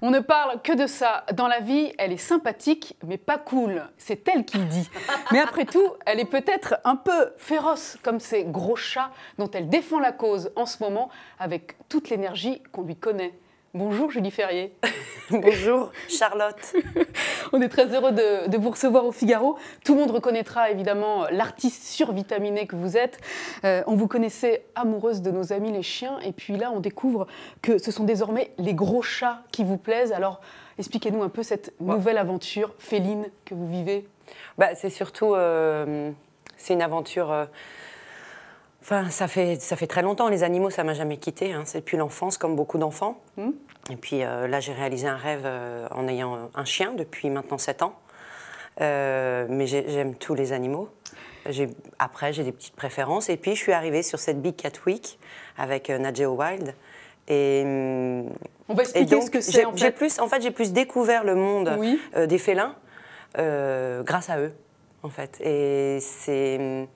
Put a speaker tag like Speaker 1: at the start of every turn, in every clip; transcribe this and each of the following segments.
Speaker 1: On ne parle que de ça. Dans la vie, elle est sympathique, mais pas cool. C'est elle qui le dit. Mais après tout, elle est peut-être un peu féroce, comme ces gros chats dont elle défend la cause en ce moment, avec toute l'énergie qu'on lui connaît. Bonjour Julie Ferrier.
Speaker 2: Bonjour Charlotte.
Speaker 1: On est très heureux de vous recevoir au Figaro. Tout le monde reconnaîtra évidemment l'artiste survitaminée que vous êtes. On vous connaissait amoureuse de nos amis les chiens. Et puis là, on découvre que ce sont désormais les gros chats qui vous plaisent. Alors, expliquez-nous un peu cette nouvelle aventure féline que vous vivez.
Speaker 2: C'est surtout c'est une aventure... Enfin, ça fait très longtemps. Les animaux, ça m'a jamais quitté. Hein. C'est depuis l'enfance, comme beaucoup d'enfants. Et puis là, j'ai réalisé un rêve en ayant un chien depuis maintenant 7 ans. Mais j'aime tous les animaux. Après, j'ai des petites préférences. Et puis, je suis arrivée sur cette Big Cat Week avec Nat Geo Wild. Et
Speaker 1: on va expliquer ce que c'est, en fait.
Speaker 2: J'ai plus découvert le monde des félins grâce à eux, en fait. Et c'est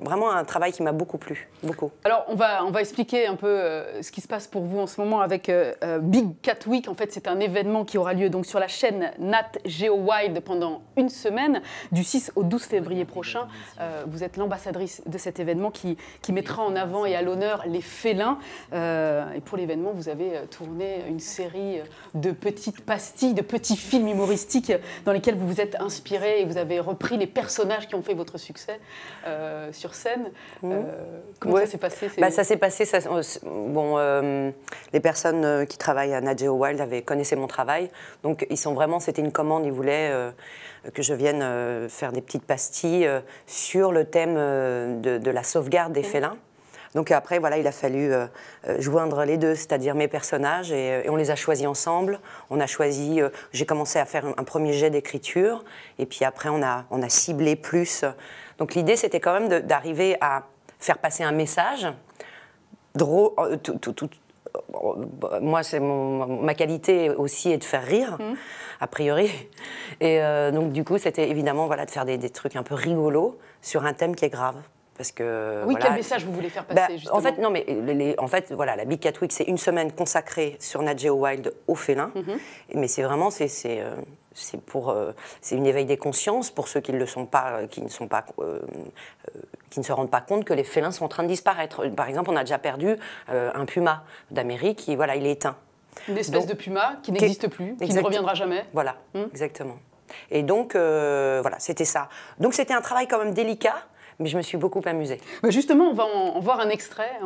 Speaker 2: vraiment un travail qui m'a beaucoup plu, beaucoup.
Speaker 1: Alors, on va expliquer un peu ce qui se passe pour vous en ce moment avec Big Cat Week. En fait, c'est un événement qui aura lieu donc sur la chaîne Nat Geo Wild pendant une semaine, du 6 au 12 février prochain. Vous êtes l'ambassadrice de cet événement qui mettra en avant et à l'honneur les félins. Et pour l'événement, vous avez tourné une série de petites pastilles, de petits films humoristiques dans lesquels vous vous êtes inspiré et vous avez repris les personnages qui ont fait votre succès. Sur scène. Comment ça s'est passé?
Speaker 2: Ça s'est passé. Les personnes qui travaillent à Nat Geo Wild connaissaient mon travail. Donc, c'était une commande. Ils voulaient que je vienne faire des petites pastilles sur le thème de la sauvegarde des félins. Donc après, voilà, il a fallu joindre les deux, c'est-à-dire mes personnages, et on les a choisis ensemble. On a choisi, j'ai commencé à faire un premier jet d'écriture, et puis après, on a ciblé plus. Donc l'idée, c'était quand même d'arriver à faire passer un message drôle. Moi, ma qualité aussi est de faire rire, a priori. Et donc du coup, c'était évidemment de faire des trucs un peu rigolos sur un thème qui est grave. Parce que,
Speaker 1: quel message vous voulez faire passer justement?
Speaker 2: En fait, la Big Cat Week, c'est une semaine consacrée sur Nat Geo Wild aux félins. Mais c'est vraiment, c'est une éveil des consciences pour ceux qui ne se rendent pas compte que les félins sont en train de disparaître. Par exemple, on a déjà perdu un puma d'Amérique, il est éteint.
Speaker 1: Une espèce de puma qui n'existe plus, qui ne reviendra jamais.
Speaker 2: Voilà, exactement. Et donc, c'était ça. Donc, c'était un travail quand même délicat. Mais je me suis beaucoup amusée.
Speaker 1: Justement, on va en voir un extrait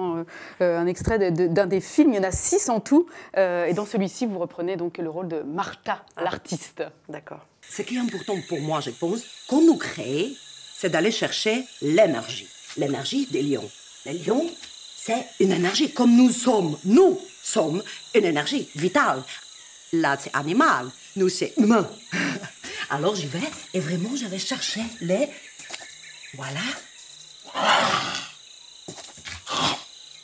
Speaker 1: d'un des films. Il y en a 6 en tout. Et dans celui-ci, vous reprenez donc le rôle de Martha, l'artiste.
Speaker 2: D'accord.
Speaker 3: Ce qui est important pour moi, je pense, quand nous créons, c'est d'aller chercher l'énergie. L'énergie des lions. Les lions, c'est une énergie comme nous sommes. Nous sommes une énergie vitale. Là, c'est animal. Nous, c'est humain. Alors, j'y vais et vraiment, je vais chercher les... Voilà.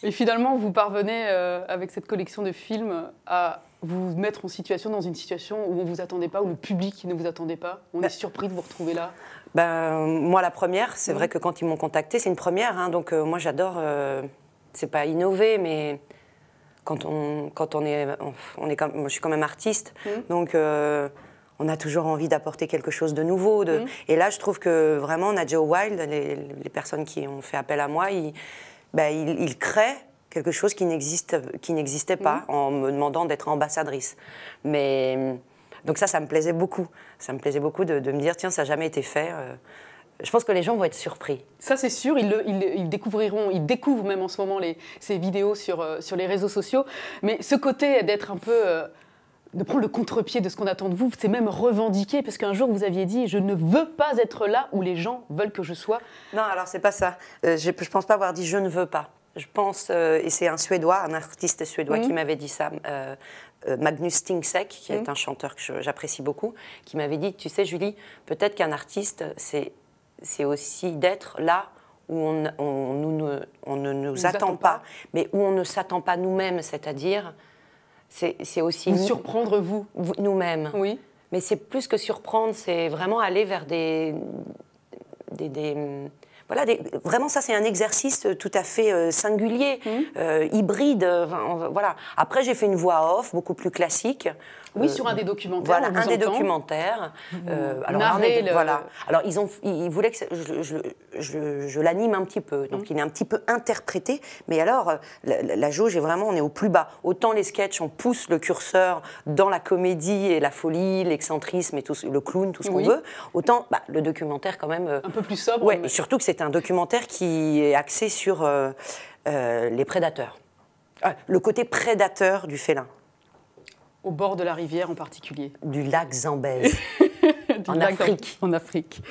Speaker 1: Et finalement, vous parvenez, avec cette collection de films, à vous mettre en situation, dans une situation où on ne vous attendait pas, où le public ne vous attendait pas. On est surpris de vous retrouver là.
Speaker 2: Moi, la première, c'est vrai que quand ils m'ont contactée, c'est une première. Hein, donc, moi, j'adore... c'est pas innover, mais quand on est... moi, je suis quand même artiste. Donc... on a toujours envie d'apporter quelque chose de nouveau. Et là, je trouve que vraiment, Nat Geo Wild, les personnes qui ont fait appel à moi, ils créent quelque chose qui n'existait pas en me demandant d'être ambassadrice. Donc ça me plaisait beaucoup. Ça me plaisait beaucoup de me dire, tiens, ça n'a jamais été fait. Je pense que les gens vont être surpris.
Speaker 1: Ça, c'est sûr. Ils découvrent même en ce moment ces vidéos sur les réseaux sociaux. Mais ce côté d'être un peu... de prendre le contre-pied de ce qu'on attend de vous, c'est même revendiqué, parce qu'un jour vous aviez dit « je ne veux pas être là où les gens veulent que je sois ».
Speaker 2: Non, alors c'est pas ça. Je pense pas avoir dit « je ne veux pas ». Je pense, et c'est un Suédois, un artiste suédois qui m'avait dit ça, Magnus Tingsek, qui est un chanteur que j'apprécie beaucoup, qui m'avait dit « tu sais Julie, peut-être qu'un artiste, c'est aussi d'être là où on ne nous attend pas, mais où on ne s'attend pas nous-mêmes, c'est-à-dire... C'est aussi...
Speaker 1: Vous surprendre, vous
Speaker 2: nous-mêmes.
Speaker 1: Oui.
Speaker 2: Mais c'est plus que surprendre, c'est vraiment aller vers voilà, vraiment ça c'est un exercice tout à fait singulier, hybride. Voilà. Après j'ai fait une voix off beaucoup plus classique.
Speaker 1: Oui, sur un des documentaires.
Speaker 2: Voilà, un des documentaires. Voilà. Alors ils voulaient que je l'anime un petit peu, donc il est un petit peu interprété. Mais alors la jauge est vraiment, on est au plus bas. Autant les sketchs, on pousse le curseur dans la comédie et la folie, l'excentrisme et tout, le clown, tout ce qu'on veut. Autant le documentaire quand même.
Speaker 1: Un peu plus sobre.
Speaker 2: Ouais, et surtout que c'est un documentaire qui est axé sur les prédateurs. Le côté prédateur du félin.
Speaker 1: Au bord de la rivière en particulier.
Speaker 2: Du lac Zambèze, en Afrique.
Speaker 1: En Afrique.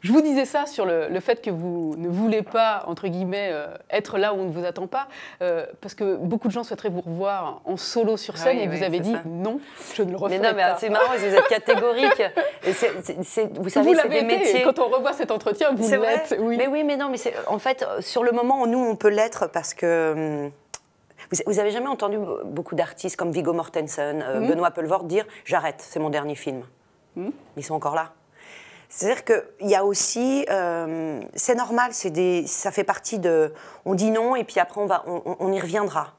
Speaker 1: Je vous disais ça sur le fait que vous ne voulez pas, entre guillemets, être là où on ne vous attend pas, parce que beaucoup de gens souhaiteraient vous revoir en solo sur scène, et vous avez dit non, je ne le referai pas.
Speaker 2: Mais c'est marrant, vous êtes catégorique. Vous savez, c'est des métiers.
Speaker 1: Quand on revoit cet entretien, vous l'êtes. Oui.
Speaker 2: Mais en fait, sur le moment, nous, on peut l'être parce que... Vous avez jamais entendu beaucoup d'artistes comme Viggo Mortensen, Benoît Poelvoort dire « j'arrête, c'est mon dernier film ». Ils sont encore là. C'est-à-dire qu'il y a aussi... c'est normal, ça fait partie de... On dit non et puis après on y reviendra.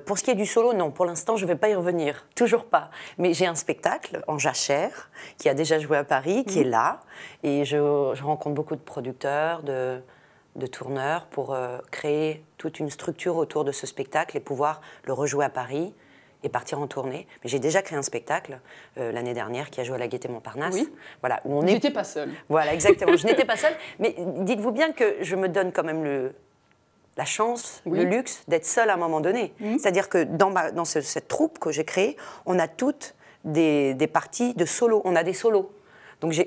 Speaker 2: Pour ce qui est du solo, non, pour l'instant je ne vais pas y revenir, toujours pas. Mais j'ai un spectacle en jachère qui a déjà joué à Paris, qui est là, et je rencontre beaucoup de producteurs, de tourneurs pour créer toute une structure autour de ce spectacle et pouvoir le rejouer à Paris et partir en tournée. Mais j'ai déjà créé un spectacle l'année dernière qui a joué à la Gaîté Montparnasse.
Speaker 1: Oui.
Speaker 2: Voilà,
Speaker 1: où on n'était pas seule.
Speaker 2: Voilà, exactement. Je n'étais pas seule, mais dites-vous bien que je me donne quand même la chance, le luxe d'être seule à un moment donné. C'est-à-dire que dans cette troupe que j'ai créée, on a toutes des parties de solo. On a des solos. Donc je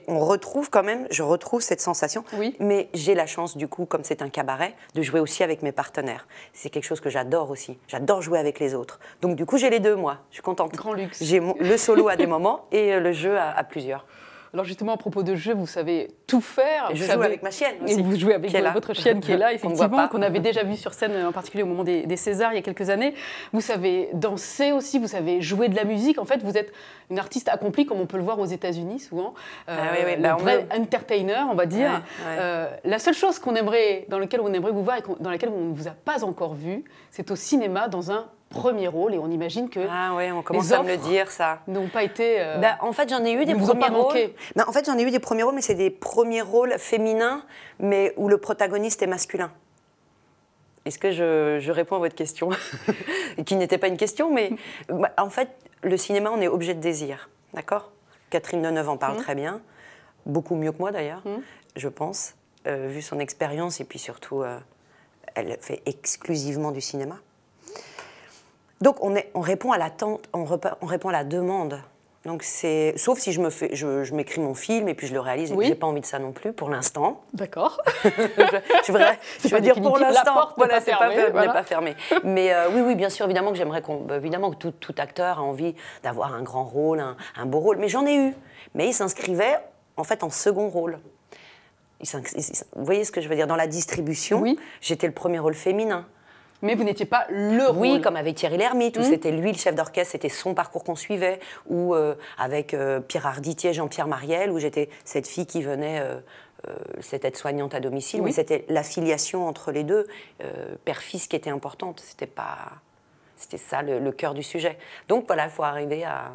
Speaker 2: retrouve cette sensation, mais j'ai la chance du coup, comme c'est un cabaret, de jouer aussi avec mes partenaires. C'est quelque chose que j'adore aussi, j'adore jouer avec les autres. Donc du coup j'ai les deux moi, je suis contente.
Speaker 1: Grand luxe.
Speaker 2: J'ai le solo à des moments et le jeu à plusieurs.
Speaker 1: Alors justement, à propos de jeu, vous savez tout faire.
Speaker 2: Je joue avec ma chienne aussi.
Speaker 1: Et vous jouez avec votre chienne qui est là, effectivement, qu'on avait déjà vu sur scène, en particulier au moment des Césars, il y a quelques années. Vous savez danser aussi, vous savez jouer de la musique. En fait, vous êtes une artiste accomplie, comme on peut le voir aux États-Unis souvent. Un vrai entertainer, on va dire. La seule chose dans laquelle on aimerait vous voir et dans laquelle on ne vous a pas encore vu, c'est au cinéma, dans un premier rôle, et on imagine que
Speaker 2: on commence à me le dire ça.
Speaker 1: N'ont pas été.
Speaker 2: En fait, j'en ai eu des premiers rôles. En fait, j'en ai eu des premiers rôles, mais c'est des premiers rôles féminins, mais où le protagoniste est masculin. Est-ce que je réponds à votre question qui n'était pas une question, mais en fait, le cinéma, on est objet de désir, d'accord? Catherine Deneuve en parle très bien, beaucoup mieux que moi d'ailleurs, je pense, vu son expérience et puis surtout, elle fait exclusivement du cinéma. Donc on répond à l'attente, on répond à la demande. Donc sauf si je m'écris mon film et puis je le réalise. J'ai pas envie de ça non plus pour l'instant.
Speaker 1: D'accord.
Speaker 2: je veux dire pour l'instant.
Speaker 1: La porte n'est
Speaker 2: pas fermée. Mais oui, bien sûr, évidemment que j'aimerais évidemment que tout acteur a envie d'avoir un grand rôle, un beau rôle. Mais j'en ai eu. Mais il s'inscrivait en fait en second rôle. Vous voyez ce que je veux dire? Dans la distribution, j'étais le premier rôle féminin.
Speaker 1: Mais vous n'étiez pas le rôle.
Speaker 2: Oui, comme avec Thierry Lhermitte, où c'était lui le chef d'orchestre, c'était son parcours qu'on suivait, ou avec Pierre Arditier, Jean-Pierre Mariel, où j'étais cette fille qui venait, cette aide-soignante à domicile, mais c'était l'affiliation entre les deux, père-fils, qui était importante. C'était ça le cœur du sujet. Donc voilà, il faut arriver à...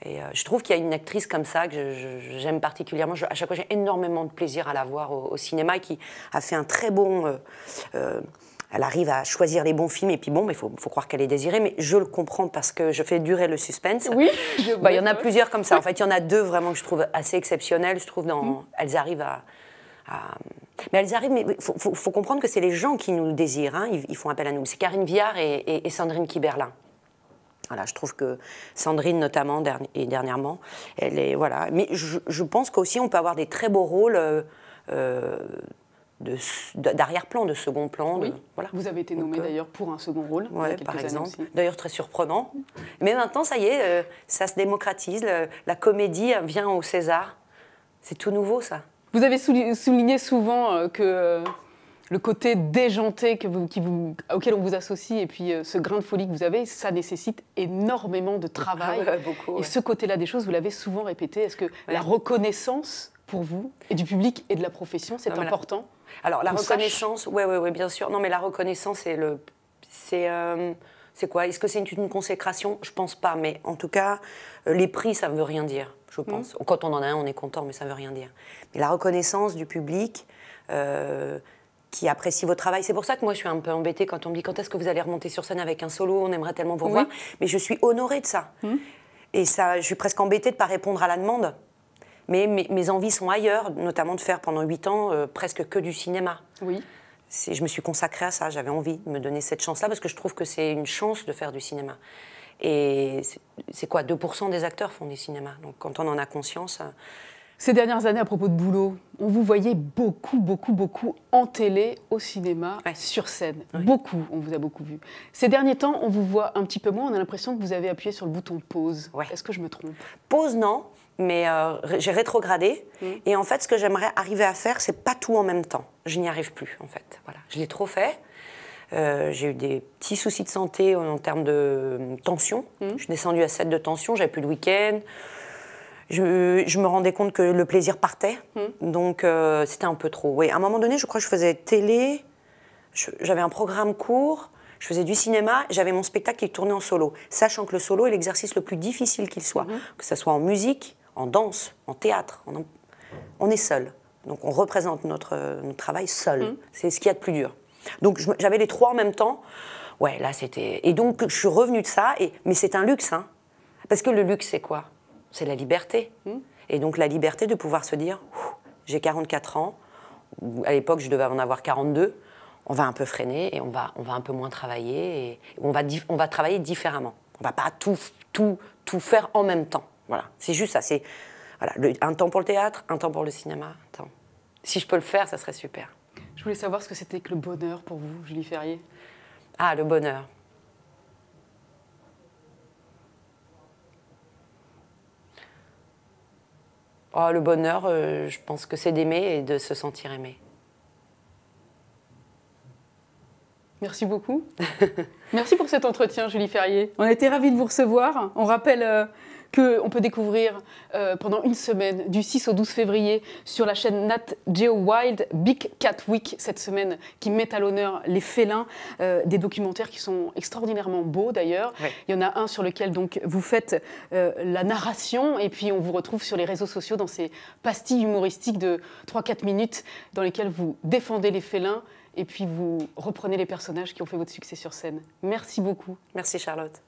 Speaker 2: Et je trouve qu'il y a une actrice comme ça que j'aime particulièrement. À chaque fois, j'ai énormément de plaisir à la voir au cinéma, qui a fait un très bon... elle arrive à choisir les bons films, et puis bon, il faut croire qu'elle est désirée, mais je le comprends parce que je fais durer le suspense.
Speaker 1: Oui.
Speaker 2: Il y en a plusieurs comme ça. En fait, il y en a deux vraiment que je trouve assez exceptionnelles. Je trouve elles arrivent mais elles arrivent, mais faut comprendre que c'est les gens qui nous désirent. Hein. Ils font appel à nous. C'est Karine Viard et Sandrine Kiberlin. Voilà, je trouve que Sandrine, notamment, dernièrement, elle est... Voilà. Mais je pense qu'aussi, on peut avoir des très beaux rôles... d'arrière-plan, de second plan.
Speaker 1: Voilà. Vous avez été nommée d'ailleurs pour un second rôle,
Speaker 2: par exemple. D'ailleurs, très surprenant. Mais maintenant, ça y est, ça se démocratise. La comédie vient au César. C'est tout nouveau, ça.
Speaker 1: Vous avez souligné souvent que le côté déjanté auquel on vous associe, et puis ce grain de folie que vous avez, ça nécessite énormément de travail.
Speaker 2: Beaucoup,
Speaker 1: et ce côté-là des choses, vous l'avez souvent répété. Est-ce que la reconnaissance pour vous, et du public et de la profession, c'est important.
Speaker 2: Alors, la reconnaissance, oui, bien sûr. Non, mais la reconnaissance, c'est quoi? Est-ce que c'est une consécration? Je pense pas, mais en tout cas, les prix, ça ne veut rien dire, je pense. Quand on en a un, on est content, mais ça ne veut rien dire. Mais la reconnaissance du public qui apprécie votre travail, c'est pour ça que moi, je suis un peu embêtée quand on me dit quand est-ce que vous allez remonter sur scène avec un solo, on aimerait tellement vous voir. Mais je suis honorée de ça. Et ça, je suis presque embêtée de ne pas répondre à la demande. Mais mes envies sont ailleurs, notamment de faire pendant 8 ans presque que du cinéma.
Speaker 1: Oui.
Speaker 2: Je me suis consacrée à ça, j'avais envie de me donner cette chance-là parce que je trouve que c'est une chance de faire du cinéma. Et c'est quoi, 2% des acteurs font du cinéma. Donc quand on en a conscience...
Speaker 1: Ces dernières années, à propos de boulot, on vous voyait beaucoup en télé, au cinéma, sur scène. Beaucoup, on vous a beaucoup vu. Ces derniers temps, on vous voit un petit peu moins, on a l'impression que vous avez appuyé sur le bouton pause. Est-ce que je me trompe?
Speaker 2: Pause, non, mais j'ai rétrogradé. Et en fait, ce que j'aimerais arriver à faire, c'est pas tout en même temps. Je n'y arrive plus, en fait. Voilà. Je l'ai trop fait. J'ai eu des petits soucis de santé en termes de tension. Je suis descendue à 7 de tension, j'avais plus de week-end. Je me rendais compte que le plaisir partait, donc c'était un peu trop. Oui, à un moment donné, je crois que je faisais télé, j'avais un programme court, je faisais du cinéma, j'avais mon spectacle qui tournait en solo, sachant que le solo est l'exercice le plus difficile qu'il soit, que ce soit en musique, en danse, en théâtre, on est seul. Donc on représente notre travail seul, c'est ce qu'il y a de plus dur. Donc j'avais les trois en même temps, ouais, là c'était... Et donc je suis revenue de ça, mais c'est un luxe, hein, parce que le luxe c'est quoi ? C'est la liberté. Et donc la liberté de pouvoir se dire, j'ai 44 ans, à l'époque je devais en avoir 42, on va un peu freiner et on va un peu moins travailler et on va travailler différemment. On ne va pas tout faire en même temps. Voilà. C'est juste ça. C'est voilà, un temps pour le théâtre, un temps pour le cinéma. Un temps. Si je peux le faire, ça serait super.
Speaker 1: Je voulais savoir ce que c'était que le bonheur pour vous, Julie Ferrier.
Speaker 2: Ah, le bonheur. Oh, le bonheur, je pense que c'est d'aimer et de se sentir aimé.
Speaker 1: Merci beaucoup. Merci pour cet entretien, Julie Ferrier. On a été ravis de vous recevoir. On rappelle qu'on peut découvrir pendant une semaine, du 6 au 12 février, sur la chaîne Nat Geo Wild, Big Cat Week, cette semaine qui met à l'honneur les félins, des documentaires qui sont extraordinairement beaux d'ailleurs. Oui. Il y en a un sur lequel donc, vous faites la narration et puis on vous retrouve sur les réseaux sociaux dans ces pastilles humoristiques de 3-4 minutes dans lesquelles vous défendez les félins et puis vous reprenez les personnages qui ont fait votre succès sur scène. Merci beaucoup.
Speaker 2: Merci Charlotte.